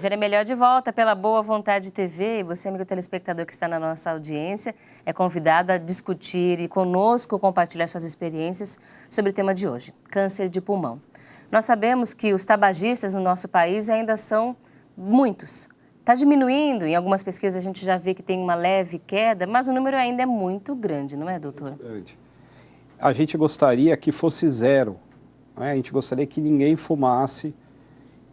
Ver é Melhor de volta pela Boa Vontade TV. E você, amigo telespectador que está na nossa audiência, é convidado a discutir e conosco compartilhar suas experiências sobre o tema de hoje, câncer de pulmão. Nós sabemos que os tabagistas no nosso país ainda são muitos. Está diminuindo, em algumas pesquisas a gente já vê que tem uma leve queda, mas o número ainda é muito grande, não é, doutor? Muito grande. A gente gostaria que fosse zero, né? A gente gostaria que ninguém fumasse.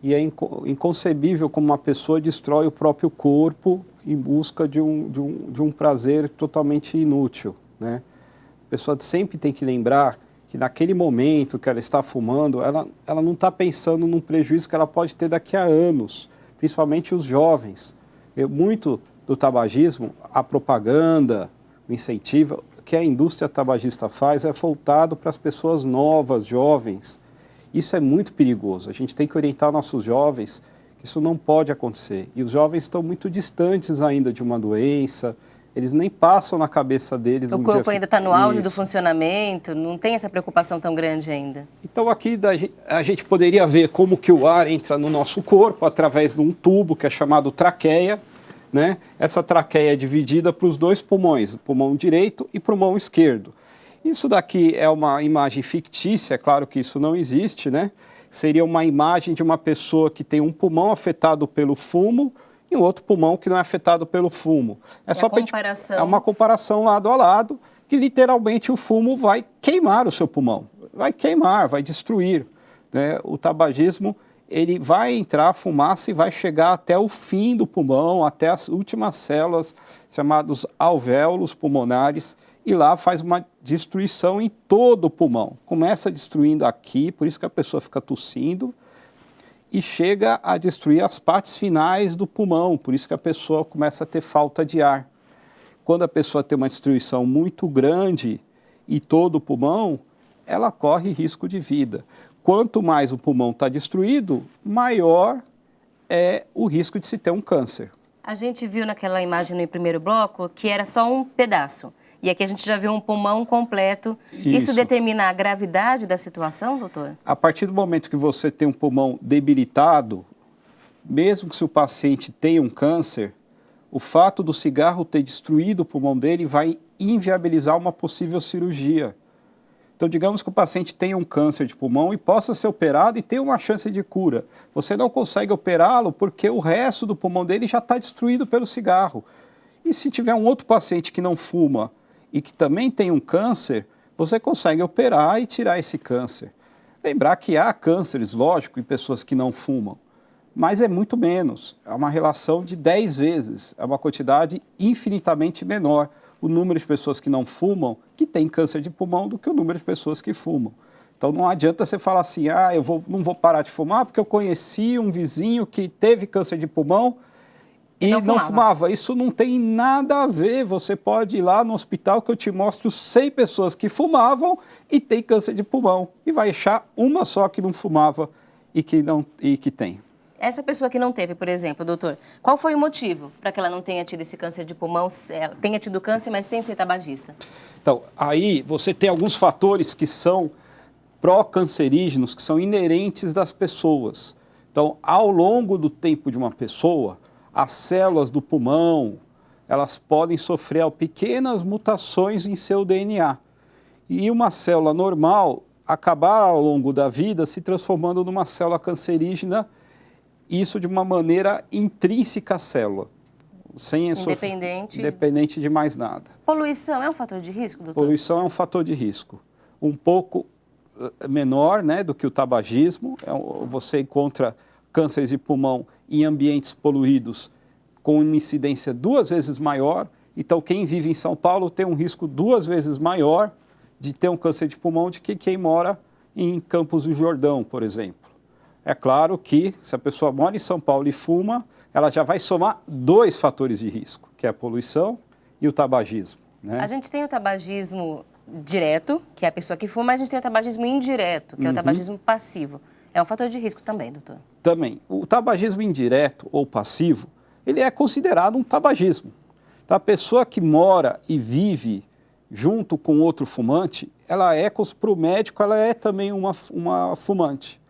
E é inconcebível como uma pessoa destrói o próprio corpo em busca de um prazer totalmente inútil, né? A pessoa sempre tem que lembrar que naquele momento que ela está fumando, ela não está pensando num prejuízo que ela pode ter daqui a anos, principalmente os jovens. Muito do tabagismo, a propaganda, o incentivo que a indústria tabagista faz é voltado para as pessoas novas, jovens. Isso é muito perigoso. A gente tem que orientar nossos jovens que isso não pode acontecer. E os jovens estão muito distantes ainda de uma doença, eles nem passam na cabeça deles. O corpo ainda está no auge do funcionamento, não tem essa preocupação tão grande ainda. Então aqui a gente poderia ver como que o ar entra no nosso corpo através de um tubo que é chamado traqueia, né? Essa traqueia é dividida para os dois pulmões, o pulmão direito e o pulmão esquerdo. Isso daqui é uma imagem fictícia, é claro que isso não existe, né? Seria uma imagem de uma pessoa que tem um pulmão afetado pelo fumo e um outro pulmão que não é afetado pelo fumo. É uma comparação lado a lado, que literalmente o fumo vai queimar o seu pulmão, vai queimar, vai destruir, né? O tabagismo, ele vai entrar, a fumaça, e vai chegar até o fim do pulmão, até as últimas células, chamados alvéolos pulmonares, e lá faz uma destruição em todo o pulmão. Começa destruindo aqui, por isso que a pessoa fica tossindo, e chega a destruir as partes finais do pulmão, por isso que a pessoa começa a ter falta de ar. Quando a pessoa tem uma destruição muito grande em todo o pulmão, ela corre risco de vida. Quanto mais o pulmão está destruído, maior é o risco de se ter um câncer. A gente viu naquela imagem no primeiro bloco que era só um pedaço. E aqui a gente já viu um pulmão completo. Isso determina a gravidade da situação, doutor? A partir do momento que você tem um pulmão debilitado, mesmo que se o paciente tenha um câncer, o fato do cigarro ter destruído o pulmão dele vai inviabilizar uma possível cirurgia. Então, digamos que o paciente tenha um câncer de pulmão e possa ser operado e tenha uma chance de cura. Você não consegue operá-lo porque o resto do pulmão dele já está destruído pelo cigarro. E se tiver um outro paciente que não fuma e que também tem um câncer, você consegue operar e tirar esse câncer. Lembrar que há cânceres, lógico, em pessoas que não fumam, mas é muito menos. É uma relação de 10 vezes, é uma quantidade infinitamente menor o número de pessoas que não fumam, que têm câncer de pulmão, do que o número de pessoas que fumam. Então não adianta você falar assim, não vou parar de fumar porque eu conheci um vizinho que teve câncer de pulmão e não fumava. Isso não tem nada a ver. Você pode ir lá no hospital que eu te mostro 100 pessoas que fumavam e tem câncer de pulmão. E vai achar uma só que não fumava e que tem. Essa pessoa que não teve, por exemplo, doutor, qual foi o motivo para que ela não tenha tido esse câncer de pulmão, ela tenha tido câncer, mas sem ser tabagista? Então, aí você tem alguns fatores que são pró-cancerígenos, que são inerentes das pessoas. Então, ao longo do tempo de uma pessoa, as células do pulmão, elas podem sofrer pequenas mutações em seu DNA. E uma célula normal acabar ao longo da vida se transformando numa célula cancerígena, isso de uma maneira intrínseca à célula, independente de mais nada. Poluição é um fator de risco, doutor? Poluição é um fator de risco. Um pouco menor, né, do que o tabagismo. Você encontra cânceres de pulmão em ambientes poluídos com uma incidência 2 vezes maior. Então, quem vive em São Paulo tem um risco 2 vezes maior de ter um câncer de pulmão do que quem mora em Campos do Jordão, por exemplo. É claro que, se a pessoa mora em São Paulo e fuma, ela já vai somar 2 fatores de risco, que é a poluição e o tabagismo, né? A gente tem o tabagismo direto, que é a pessoa que fuma, mas a gente tem o tabagismo indireto, que é o tabagismo passivo. É um fator de risco também, doutor? Também. O tabagismo indireto ou passivo, ele é considerado um tabagismo. Então, a pessoa que mora e vive junto com outro fumante, para o médico, ela é também uma fumante.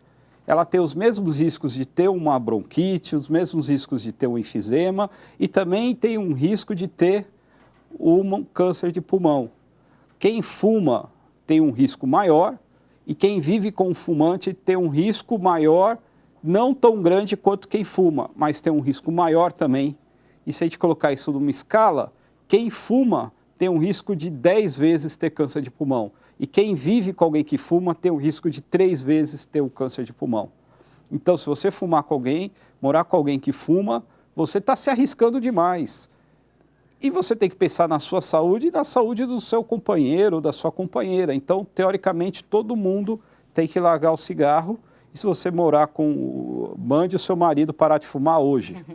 ela tem os mesmos riscos de ter uma bronquite, os mesmos riscos de ter um enfisema e também tem um risco de ter um câncer de pulmão. Quem fuma tem um risco maior e quem vive com um fumante tem um risco maior, não tão grande quanto quem fuma, mas tem um risco maior também. E se a gente colocar isso numa escala, quem fuma tem um risco de 10 vezes ter câncer de pulmão. E quem vive com alguém que fuma tem o risco de 3 vezes ter um câncer de pulmão. Então, se você fumar com alguém, morar com alguém que fuma, você está se arriscando demais. E você tem que pensar na sua saúde e na saúde do seu companheiro ou da sua companheira. Então, teoricamente, todo mundo tem que largar o cigarro. E se você morar com... mande o seu marido parar de fumar hoje.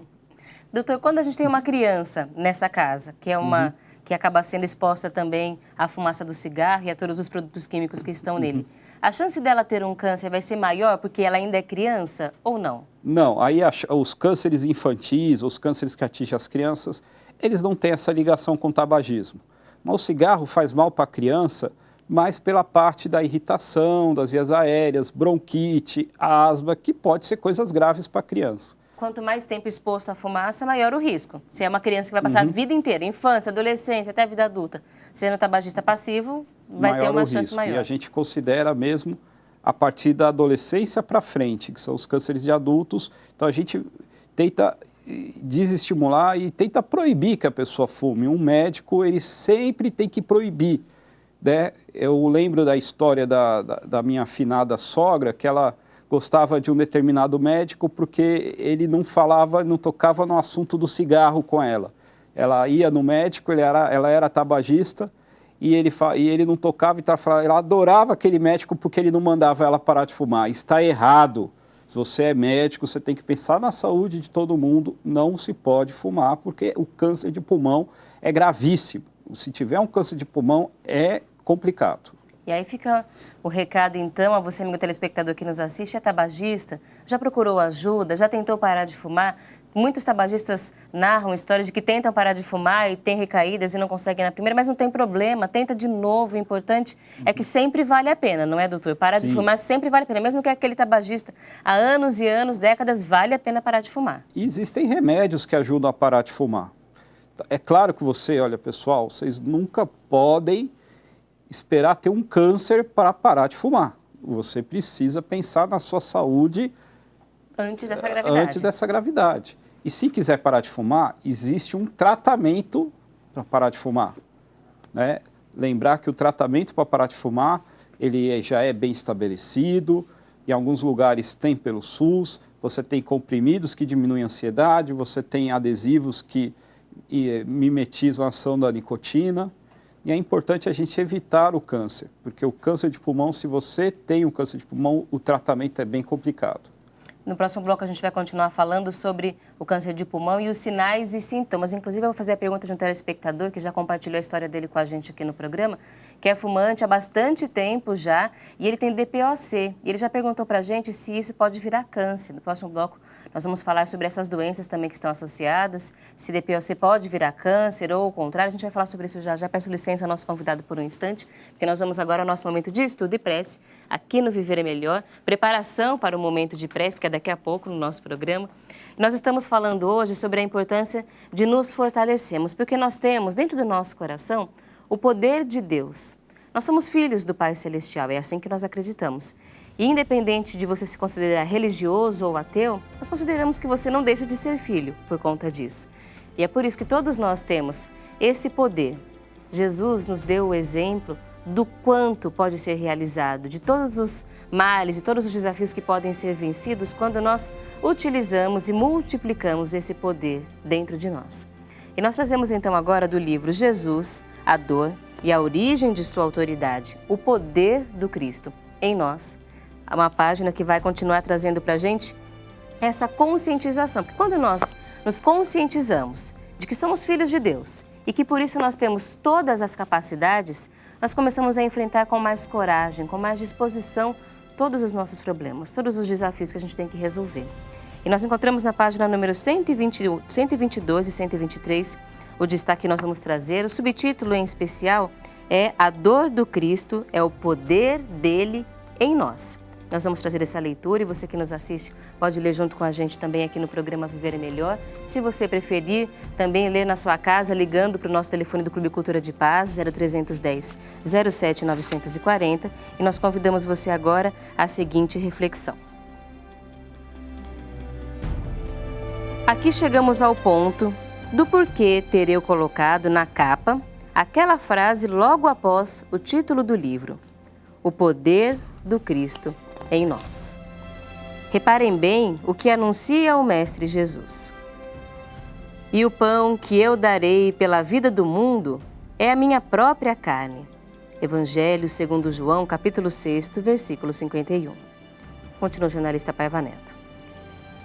Doutor, quando a gente tem uma criança nessa casa, que é uma... que acaba sendo exposta também à fumaça do cigarro e a todos os produtos químicos que estão nele. A chance dela ter um câncer vai ser maior porque ela ainda é criança ou não? Não, aí os cânceres infantis, os cânceres que atingem as crianças, eles não têm essa ligação com o tabagismo. Mas o cigarro faz mal para a criança, mas pela parte da irritação das vias aéreas, bronquite, asma, que pode ser coisas graves para a criança. Quanto mais tempo exposto à fumaça, maior o risco. Se é uma criança que vai passar a vida inteira, infância, adolescência, até a vida adulta, sendo tabagista passivo, vai ter uma chance maior. E a gente considera mesmo a partir da adolescência para frente, que são os cânceres de adultos. Então a gente tenta desestimular e tenta proibir que a pessoa fume. Um médico, ele sempre tem que proibir, né? Eu lembro da história da minha afinada sogra, que ela gostava de um determinado médico porque ele não falava, não tocava no assunto do cigarro com ela. Ela ia no médico, ela era tabagista e ele não tocava, então ela adorava aquele médico porque ele não mandava ela parar de fumar. Está errado. Se você é médico, você tem que pensar na saúde de todo mundo, não se pode fumar porque o câncer de pulmão é gravíssimo. Se tiver um câncer de pulmão, é complicado. E aí fica o recado, então, a você, amigo telespectador que nos assiste, é tabagista, já procurou ajuda, já tentou parar de fumar? Muitos tabagistas narram histórias de que tentam parar de fumar e têm recaídas e não conseguem na primeira, mas não tem problema, tenta de novo. O importante é que sempre vale a pena, não é, doutor? Parar de fumar sempre vale a pena, mesmo que aquele tabagista há anos e anos, décadas, vale a pena parar de fumar. E existem remédios que ajudam a parar de fumar. É claro que olha, pessoal, vocês nunca podem esperar ter um câncer para parar de fumar. Você precisa pensar na sua saúde antes dessa gravidade. E se quiser parar de fumar, existe um tratamento para parar de fumar, né? Lembrar que o tratamento para parar de fumar, ele já é bem estabelecido, em alguns lugares tem pelo SUS, você tem comprimidos que diminuem a ansiedade, você tem adesivos que mimetizam a ação da nicotina. E é importante a gente evitar o câncer, porque o câncer de pulmão, se você tem um câncer de pulmão, o tratamento é bem complicado. No próximo bloco a gente vai continuar falando sobre o câncer de pulmão e os sinais e sintomas. Inclusive eu vou fazer a pergunta de um telespectador que já compartilhou a história dele com a gente aqui no programa, que é fumante há bastante tempo já e ele tem DPOC. E ele já perguntou pra gente se isso pode virar câncer. No próximo bloco nós vamos falar sobre essas doenças também que estão associadas, se DPOC pode virar câncer ou o contrário. A gente vai falar sobre isso já. Já peço licença ao nosso convidado por um instante, porque nós vamos agora ao nosso momento de estudo e prece aqui no Viver é Melhor. Preparação para o momento de prece, que é daqui a pouco no nosso programa. Nós estamos falando hoje sobre a importância de nos fortalecermos, porque nós temos dentro do nosso coração o poder de Deus. Nós somos filhos do Pai Celestial, é assim que nós acreditamos. E independente de você se considerar religioso ou ateu, nós consideramos que você não deixa de ser filho por conta disso. E é por isso que todos nós temos esse poder. Jesus nos deu o exemplo do quanto pode ser realizado, de todos os males e todos os desafios que podem ser vencidos quando nós utilizamos e multiplicamos esse poder dentro de nós. E nós trazemos então agora do livro Jesus, a dor e a origem de sua autoridade, o poder do Cristo em nós. Uma página que vai continuar trazendo para a gente essa conscientização, porque quando nós nos conscientizamos de que somos filhos de Deus e que por isso nós temos todas as capacidades, nós começamos a enfrentar com mais coragem, com mais disposição todos os nossos problemas, todos os desafios que a gente tem que resolver. E nós encontramos na página número 122 e 123 o destaque que nós vamos trazer. O subtítulo em especial é A Dor do Cristo é o Poder dele em Nós. nós vamos trazer essa leitura e você que nos assiste pode ler junto com a gente também aqui no programa Viver é Melhor. Se você preferir, também ler na sua casa, ligando para o nosso telefone do Clube Cultura de Paz, 0310 07 940. E nós convidamos você agora à seguinte reflexão. Aqui chegamos ao ponto do porquê ter eu colocado na capa aquela frase logo após o título do livro: O Poder do Cristo em Nós. Reparem bem o que anuncia o Mestre Jesus. E o pão que eu darei pela vida do mundo é a minha própria carne. Evangelho segundo João, capítulo 6, versículo 51. Continua o jornalista Paiva Neto.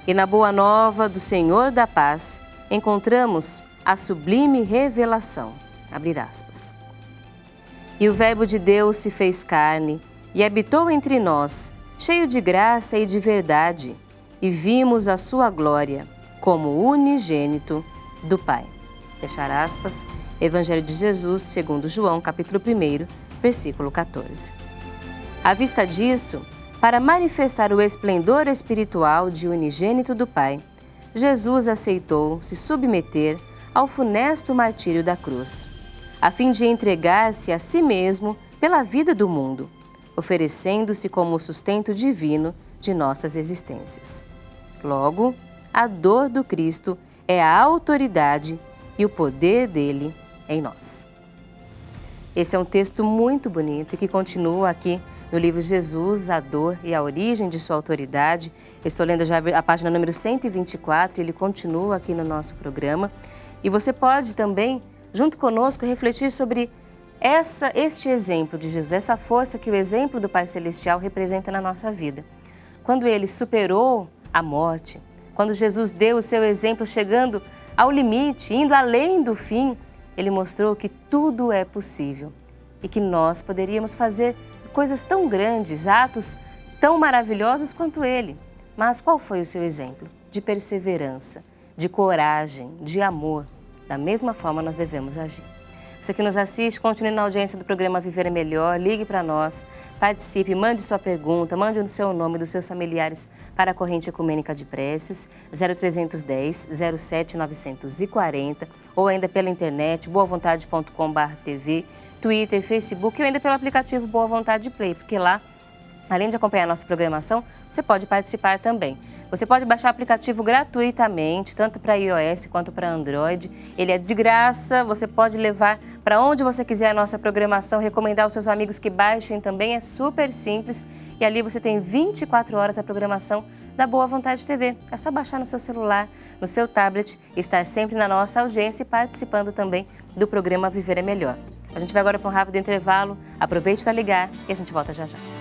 E na boa nova do Senhor da Paz, encontramos a sublime revelação. Abrir aspas. E o Verbo de Deus se fez carne e habitou entre nós, cheio de graça e de verdade, e vimos a sua glória como unigênito do Pai. Fechar aspas. Evangelho de Jesus, segundo João, capítulo 1, versículo 14. À vista disso, para manifestar o esplendor espiritual de unigênito do Pai, Jesus aceitou se submeter ao funesto martírio da cruz, a fim de entregar-se a si mesmo pela vida do mundo, oferecendo-se como o sustento divino de nossas existências. Logo, a dor do Cristo é a autoridade e o poder dele em nós. Esse é um texto muito bonito e que continua aqui no livro Jesus, a dor e a origem de sua autoridade. Estou lendo já a página número 124 e ele continua aqui no nosso programa. E você pode também, junto conosco, refletir sobre este exemplo de Jesus, essa força que o exemplo do Pai Celestial representa na nossa vida. Quando ele superou a morte, quando Jesus deu o seu exemplo chegando ao limite, indo além do fim, ele mostrou que tudo é possível e que nós poderíamos fazer coisas tão grandes, atos tão maravilhosos quanto ele. Mas qual foi o seu exemplo? De perseverança, de coragem, de amor. Da mesma forma nós devemos agir. Você que nos assiste, continue na audiência do programa Viver é Melhor, ligue para nós, participe, mande sua pergunta, mande o seu nome dos seus familiares para a corrente ecumênica de preces 0310 07 940 ou ainda pela internet boavontade.com.br/tv, Twitter, Facebook ou ainda pelo aplicativo Boa Vontade Play, porque lá, além de acompanhar a nossa programação, você pode participar também. Você pode baixar o aplicativo gratuitamente, tanto para iOS quanto para Android. Ele é de graça, você pode levar para onde você quiser a nossa programação, recomendar aos seus amigos que baixem também, é super simples. E ali você tem 24 horas a programação da Boa Vontade TV. É só baixar no seu celular, no seu tablet, estar sempre na nossa audiência e participando também do programa Viver é Melhor. A gente vai agora para um rápido intervalo, aproveite para ligar e a gente volta já já.